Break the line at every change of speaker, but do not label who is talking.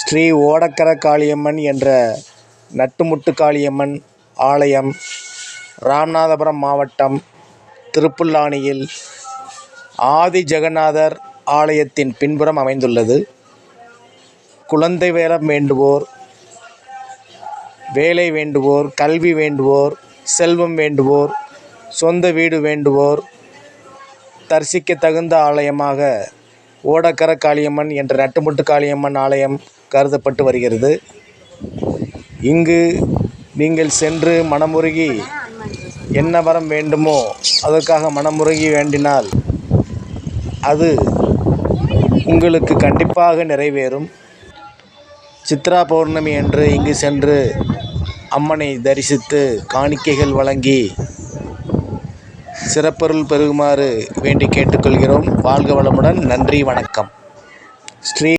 ஸ்ரீ ஓடக்கர காளியம்மன் என்ற நட்டுமுட்டு காளியம்மன் ஆலயம் ராமநாதபுரம் மாவட்டம் திருப்புல்லானியில் ஆதி ஜெகநாதர் ஆலயத்தின் பின்புறம் அமைந்துள்ளது. குழந்தை வரம் வேண்டுவோர், வேலை வேண்டுவோர், கல்வி வேண்டுவோர், செல்வம் வேண்டுவோர், சொந்த வீடு வேண்டுவோர் தரிசிக்க தகுந்த ஆலயமாக ஓடக்கர காளியம்மன் என்ற நட்டுமுட்டு காளியம்மன் ஆலயம் கருதப்பட்டு வருகிறது. இங்கு நீங்கள் சென்று மனமுருகி என்ன வரம் வேண்டுமோ அதற்காக மனமுருகி வேண்டினால் அது உங்களுக்கு கண்டிப்பாக நிறைவேறும். சித்ரா பௌர்ணமி அன்று இங்கு சென்று அம்மனை தரிசித்து காணிக்கைகள் வழங்கி சிறப்பருள் பெறுமாறு வேண்டி கேட்டுக்கொள்கிறோம். வாழ்க வளமுடன். நன்றி, வணக்கம். ஸ்ரீ